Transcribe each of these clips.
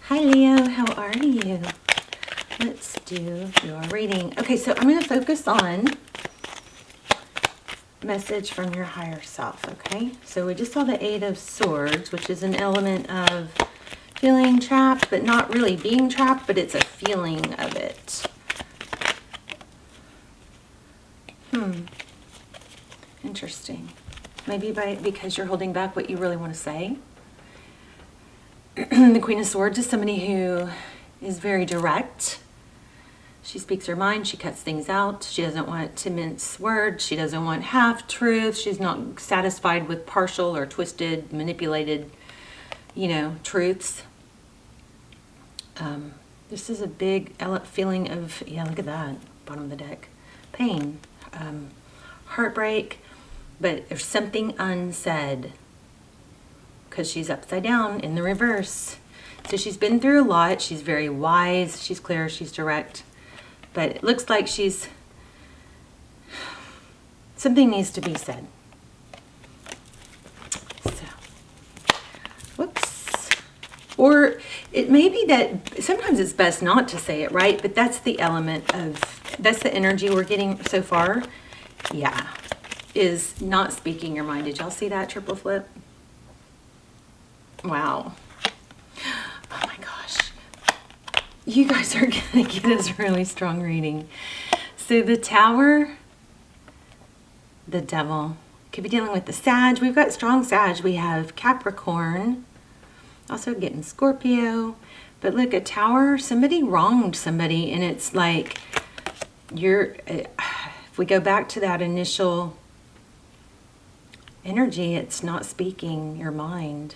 Hi Leo, how are you? Let's do your reading. Okay, so I'm going to focus on message from your higher self, okay? So we just saw the Eight of Swords, which is an element of feeling trapped, but not really being trapped, but it's a feeling of it. Interesting. Maybe because you're holding back what you really want to say. The Queen of Swords is somebody who is very direct. She speaks her mind. She cuts things out. She doesn't want to mince words. She doesn't want half-truths. She's not satisfied with partial or twisted, manipulated, truths. This is a big feeling of, look at that, bottom of the deck. Pain, heartbreak, but there's something unsaid because she's upside down in the reverse. So she's been through a lot. She's very wise. She's clear. She's direct. But it looks like something needs to be said. So, whoops. Or it may be that sometimes it's best not to say it, right? But that's the that's the energy we're getting so far. Yeah, is not speaking your mind. Did y'all see that triple flip? Wow. Oh my gosh. You guys are going to get a really strong reading. So the Tower, the Devil, could be dealing with the Sag. We've got strong Sag. We have Capricorn, also getting Scorpio. But look, a Tower, somebody wronged somebody, and it's like if we go back to that initial energy, it's not speaking your mind.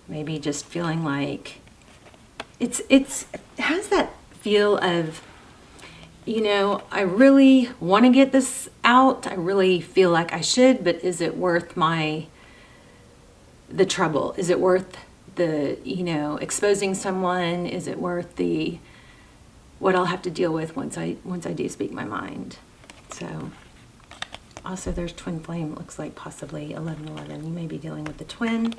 Maybe just feeling like it has that feel of, I really want to get this out. I really feel like I should, but is it worth the trouble? Is it worth the, exposing someone? Is it worth what I'll have to deal with once I do speak my mind? So also there's twin flame. It looks like possibly 1111. You may be dealing with the twin.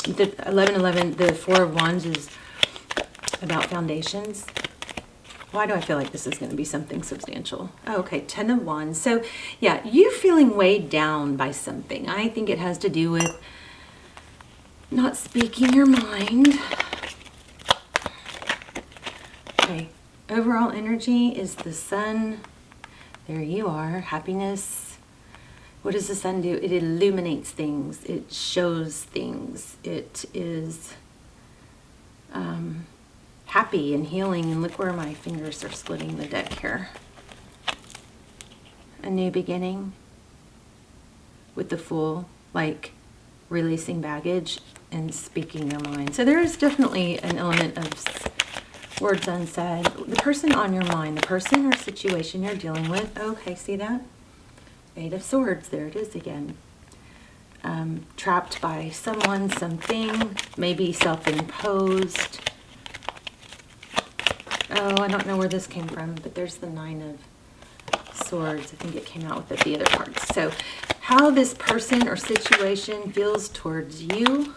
The 1111, the Four of Wands is about foundations. Why do I feel like this is going to be something substantial? Oh, okay, 10 of Wands. So, yeah, you're feeling weighed down by something. I think it has to do with not speaking your mind. Okay, overall energy is the Sun. There you are, happiness. What does the sun do? It illuminates things. It shows things. It is happy and healing. And look where my fingers are splitting the deck here. A new beginning with the Fool, like releasing baggage and speaking your mind. So there is definitely an element of words unsaid. The person on your mind, the person or situation you're dealing with. Okay, see that? Eight of Swords, there it is again. Trapped by someone, something, maybe self-imposed. Oh, I don't know where this came from, but there's the Nine of Swords. I think it came out with the other cards. So how this person or situation feels towards you.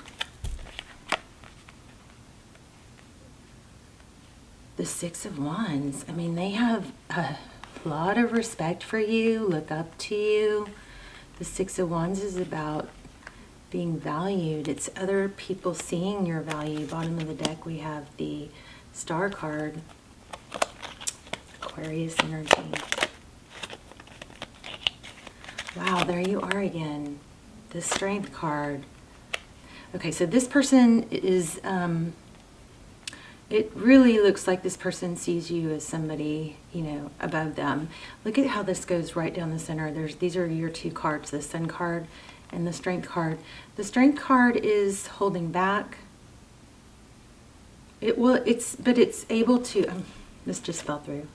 The Six of Wands. I mean, they have a lot of respect for you, look up to you. The Six of Wands is about being valued. It's other people seeing your value. Bottom of the deck, we have the Star card, Aquarius energy. Wow, there you are again. The Strength card. Okay, so this person is, it really looks like this person sees you as somebody, above them. Look at how this goes right down the center. These are your two cards, the Sun card and the Strength card. The Strength card is holding back. But it's able to, this just fell through.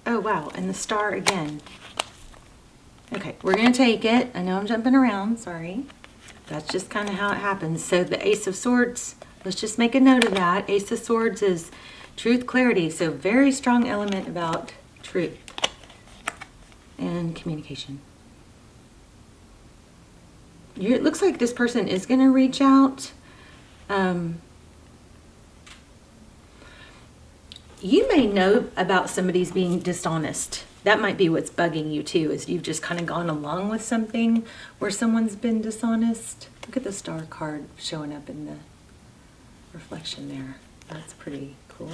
Oh, wow, and the Star again. Okay, we're going to take it. I know I'm jumping around, sorry. That's just kind of how it happens. So the Ace of Swords, let's just make a note of that. Ace of Swords is truth, clarity. So very strong element about truth and communication. It looks like this person is going to reach out. You may know about somebody's being dishonest. That might be what's bugging you too, is you've just kind of gone along with something where someone's been dishonest. Look at the star card showing up in the reflection there. That's pretty cool.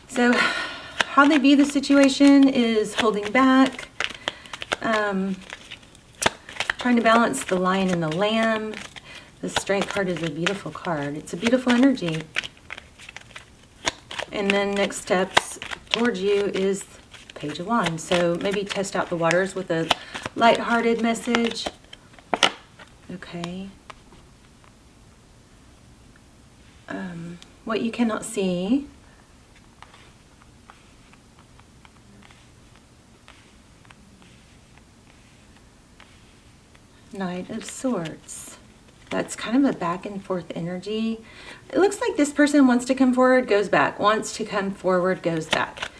So how they view the situation is holding back, trying to balance the lion and the lamb. The Strength card is a beautiful card. It's a beautiful energy. And then next steps towards you is Page of Wands. So maybe test out the waters with a lighthearted message. Okay. What you cannot see. Knight of Swords. That's kind of a back and forth energy. It looks like this person wants to come forward, goes back. Wants to come forward, goes back.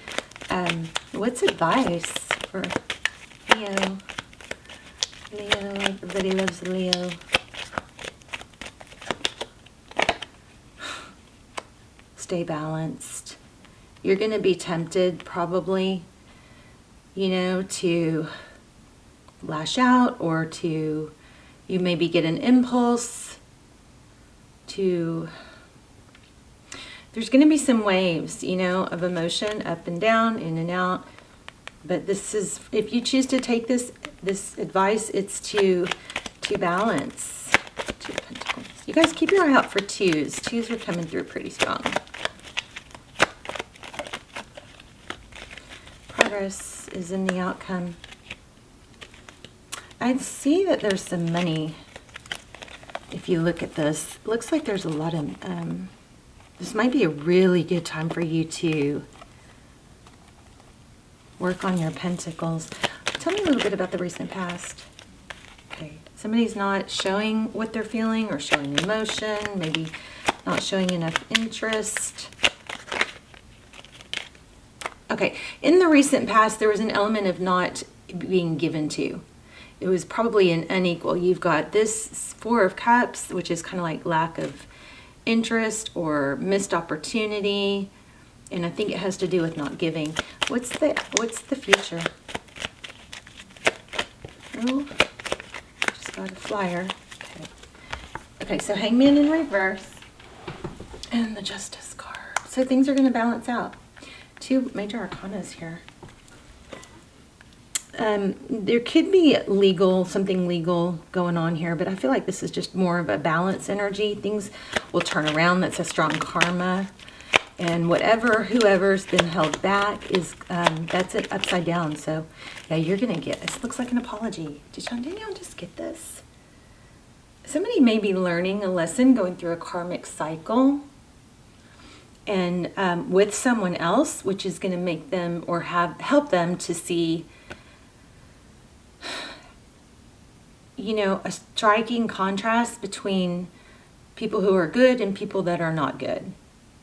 What's advice for Leo? Leo, everybody loves Leo. Stay balanced. You're going to be tempted probably, you know, to lash out, or to, you maybe get an impulse to, there's going to be some waves, you know, of emotion, up and down, in and out. But this is, if you choose to take this advice, it's to balance. Two of Pentacles. You guys keep your eye out for twos. Twos are coming through pretty strong. Progress is in the outcome. I see that there's some money. If you look at this, it looks like there's a lot of, this might be a really good time for you to work on your pentacles. Tell me a little bit about the recent past. Okay, somebody's not showing what they're feeling or showing emotion, maybe not showing enough interest. Okay, in the recent past, there was an element of not being given to. It was probably an unequal. You've got this Four of Cups, which is kind of like lack of interest or missed opportunity. And I think it has to do with not giving. What's the future? Oh, just got a flyer. Okay. Okay, so Hangman in reverse. And the Justice card. So things are going to balance out. Two major arcanas here. There could be something legal going on here, but I feel like this is just more of a balance energy. Things will turn around. That's a strong karma. And whoever's been held back is, that's it upside down. So yeah, you're going to get, this looks like an apology. Didn't y'all just get this? Somebody may be learning a lesson, going through a karmic cycle, and with someone else, which is going to make them, or help them to see, you know, a striking contrast between people who are good and people that are not good.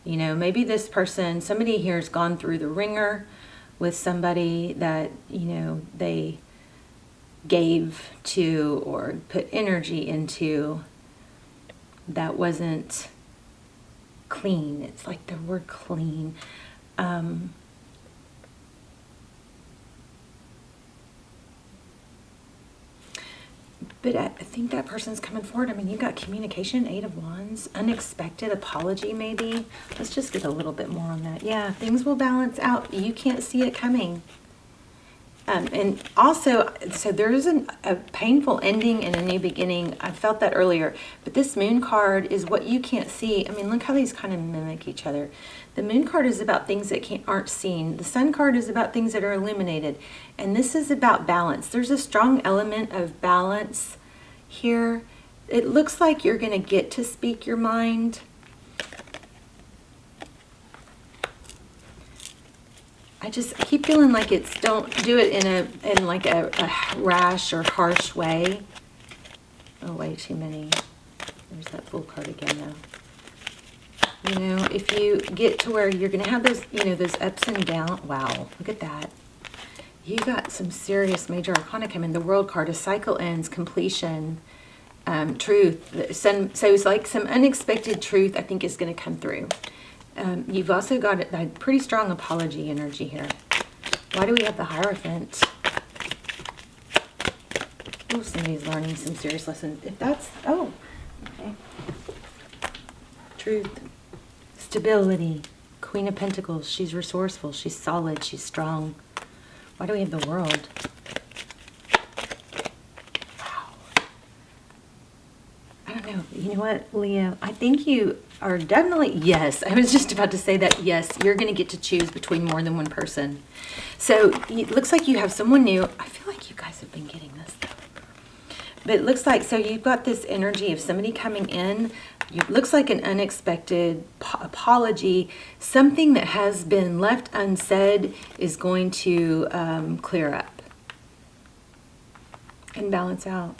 You know, maybe this person, somebody here has gone through the ringer with somebody that, you know, they gave to or put energy into that wasn't clean. It's like the word clean. But I think that person's coming forward. I mean, you've got communication, Eight of Wands, unexpected apology maybe. Let's just get a little bit more on that. Yeah, things will balance out. You can't see it coming. And also, so there's a painful ending and a new beginning. I felt that earlier. But this Moon card is what you can't see. I mean, look how these kind of mimic each other. The Moon card is about things that aren't seen. The Sun card is about things that are illuminated. And this is about balance. There's a strong element of balance here. It looks like you're going to get to speak your mind. I keep feeling like it's, don't do it in like a rash or harsh way. Oh, way too many. There's that Fool card again though. You know, if you get to where you're going to have those, you know, those ups and downs. Wow, look at that. You got some serious major arcana coming. The World card, a cycle ends, completion, truth. So it's like some unexpected truth I think is going to come through. You've also got a pretty strong apology energy here. Why do we have the Hierophant? Oh, somebody's learning some serious lessons. If that's, oh, okay. Truth, stability, Queen of Pentacles. She's resourceful, she's solid, she's strong. Why do we have the World? Wow. I don't know. You know what, Leo? I think you are definitely, yes, I was just about to say that, yes, you're going to get to choose between more than one person. So it looks like you have someone new. I feel like you guys have been getting this, though. But it looks like, so you've got this energy of somebody coming in. It looks like an unexpected apology. Something that has been left unsaid is going to clear up and balance out.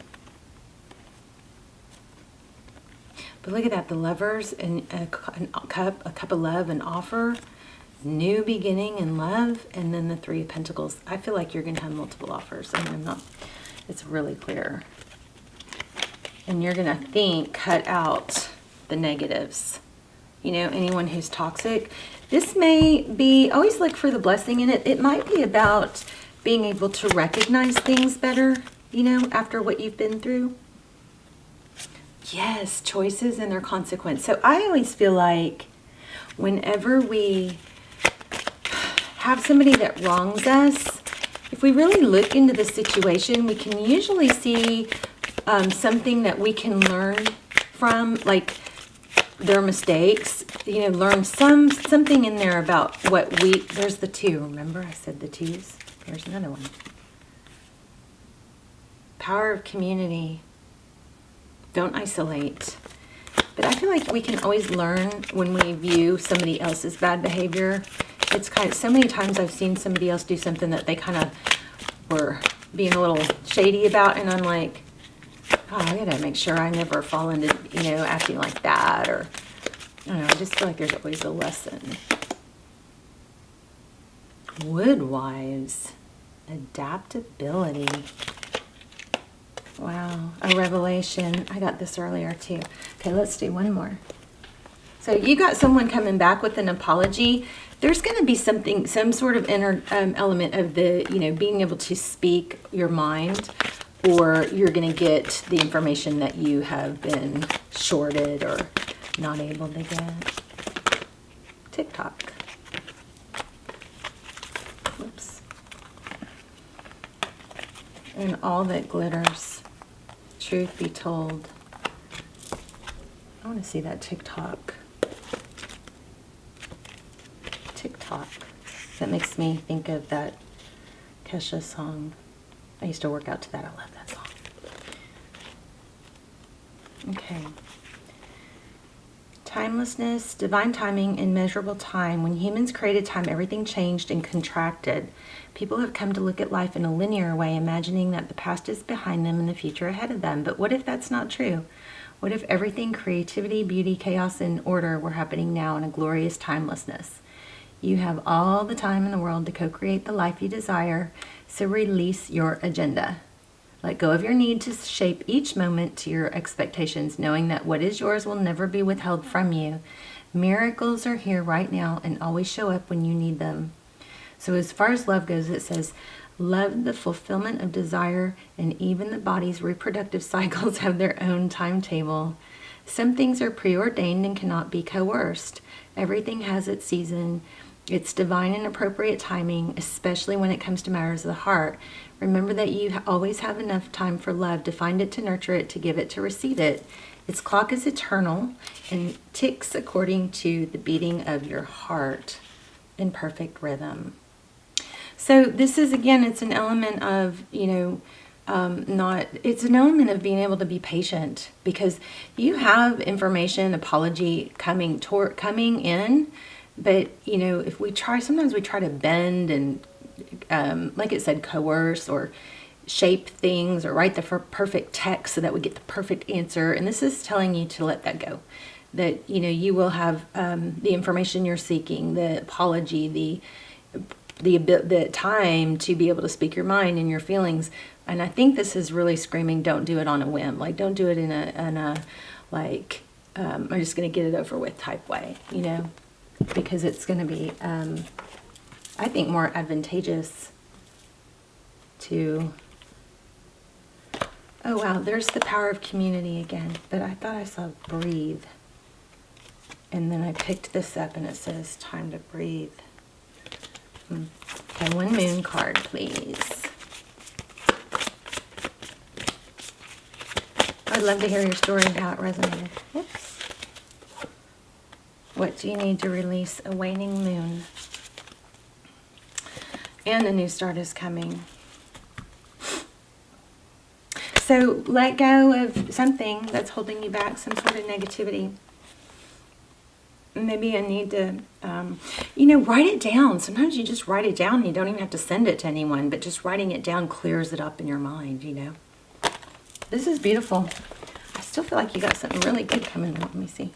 But look at that, the Lovers and a cup of love, an offer, new beginning in love, and then the Three of Pentacles. I feel like you're going to have multiple offers. I mean, I'm not, it's really clear. And you're going to cut out the negatives. You know, anyone who's toxic. This may be, always look for the blessing in it. It might be about being able to recognize things better, you know, after what you've been through. Yes, choices and their consequence. So I always feel like whenever we have somebody that wrongs us, if we really look into the situation, we can usually see something that we can learn from, like their mistakes, you know, learn something in there about what there's the two, remember I said the twos? There's another one. Power of community. Don't isolate. But I feel like we can always learn when we view somebody else's bad behavior. It's kind of, so many times I've seen somebody else do something that they kind of were being a little shady about, and I'm like, oh, I gotta make sure I never fall into, you know, acting like that, or I don't know, I just feel like there's always a lesson. Woodwives, adaptability. Wow, a revelation. I got this earlier too. Okay, let's do one more. So you got someone coming back with an apology. There's going to be something, some sort of inner element of the, you know, being able to speak your mind, or you're going to get the information that you have been shorted or not able to get. TikTok. Whoops. And all that glitters. Truth be told. I want to see that TikTok. TikTok. That makes me think of that Kesha song. I used to work out to that. I love that song. Okay. Timelessness, divine timing, immeasurable time. When humans created time, everything changed and contracted. People have come to look at life in a linear way, imagining that the past is behind them and the future ahead of them. But what if that's not true? What if everything, creativity, beauty, chaos, and order were happening now in a glorious timelessness? You have all the time in the world to co-create the life you desire, so release your agenda. Let go of your need to shape each moment to your expectations, knowing that what is yours will never be withheld from you. Miracles are here right now and always show up when you need them. So as far as love goes, it says, love, the fulfillment of desire, and even the body's reproductive cycles have their own timetable. Some things are preordained and cannot be coerced. Everything has its season. It's divine and appropriate timing, especially when it comes to matters of the heart. Remember that you always have enough time for love, to find it, to nurture it, to give it, to receive it. Its clock is eternal and ticks according to the beating of your heart in perfect rhythm. So this is, again, it's an element of, you know, it's an element of being able to be patient, because you have information, apology coming in, but, you know, if we try, sometimes we try to bend and, like it said, coerce or shape things or write the perfect text so that we get the perfect answer. And this is telling you to let that go. That, you know, you will have the information you're seeking, the apology, the the time to be able to speak your mind and your feelings. And I think this is really screaming, don't do it on a whim. Like, don't do it in a like, I'm just going to get it over with type way, you know, because it's going to be, I think, more advantageous to, oh wow, there's the power of community again, but I thought I saw breathe. And then I picked this up and it says time to breathe. Okay, one moon card, please. I'd love to hear your story and how it resonated. Oops. What do you need to release? A waning moon. And a new start is coming. So let go of something that's holding you back, some sort of negativity. Maybe I need to, you know, write it down. Sometimes you just write it down and you don't even have to send it to anyone, but just writing it down clears it up in your mind, you know. This is beautiful. I still feel like you got something really good coming out. Let me see.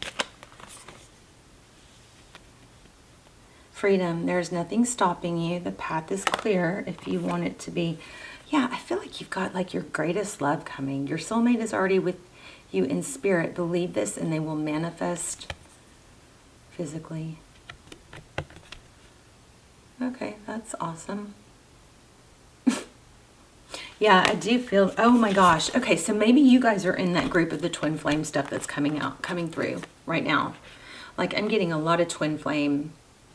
Freedom. There's nothing stopping you. The path is clear if you want it to be. Yeah, I feel like you've got like your greatest love coming. Your soulmate is already with you in spirit. Believe this and they will manifest physically. Okay, that's awesome. Yeah, I do feel, oh my gosh. Okay, so maybe you guys are in that group of the twin flame stuff that's coming through right now. Like, I'm getting a lot of twin flame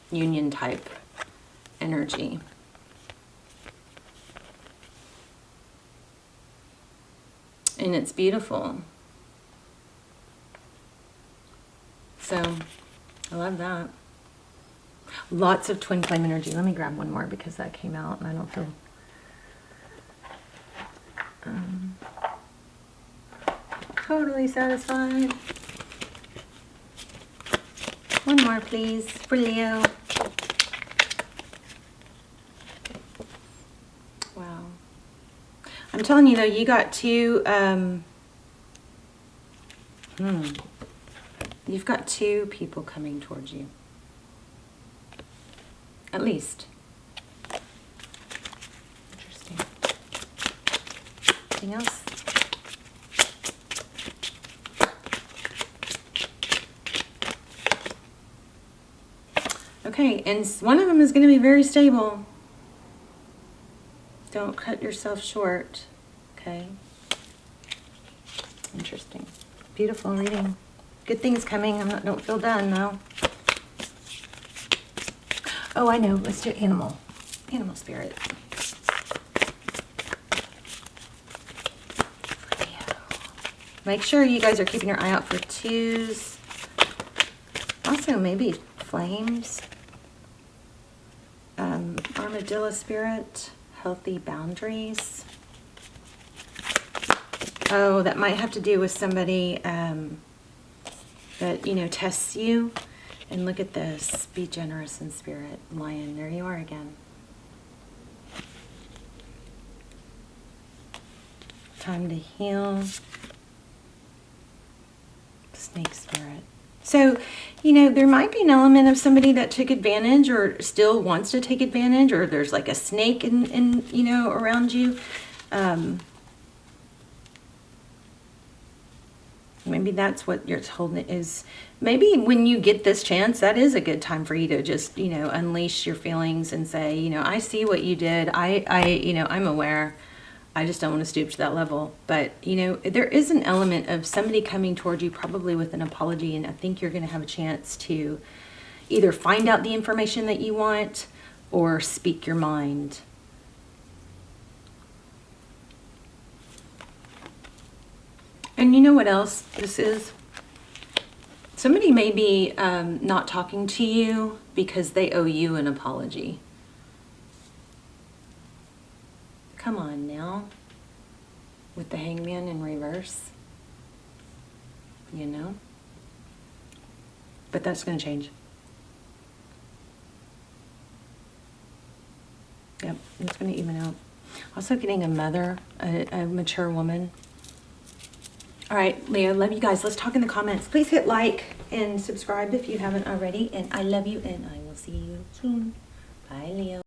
union type energy. And it's beautiful. So, I love that. Lots of twin flame energy. Let me grab one more because that came out and I don't feel... totally satisfied. One more, please, for Leo. Wow. I'm telling you, though, you got two... You've got two people coming towards you. At least. Interesting. Anything else? Okay, and one of them is going to be very stable. Don't cut yourself short. Okay. Interesting. Beautiful reading. Good things coming. Don't feel done though. Oh, I know. Let's do animal. Animal spirit. Make sure you guys are keeping your eye out for twos. Also, maybe flames. Armadillo spirit. Healthy boundaries. Oh, that might have to do with somebody that, you know, tests you. And look at this. Be generous in spirit. Lion. There you are again. Time to heal. Snake spirit. So, you know, there might be an element of somebody that took advantage or still wants to take advantage, or there's like a snake in you know, around you. Maybe that's what you're told is. Maybe when you get this chance, that is a good time for you to just, you know, unleash your feelings and say, you know, I see what you did. You know, I'm aware. I just don't want to stoop to that level. But, you know, there is an element of somebody coming toward you probably with an apology, and I think you're going to have a chance to either find out the information that you want or speak your mind. And you know what else this is? Somebody may be not talking to you because they owe you an apology. Come on now. With the hangman in reverse. You know? But that's going to change. Yep, it's going to even out. Also getting a mother, a mature woman. All right, Leo, love you guys. Let's talk in the comments. Please hit like and subscribe if you haven't already. And I love you, and I will see you soon. Bye, Leo.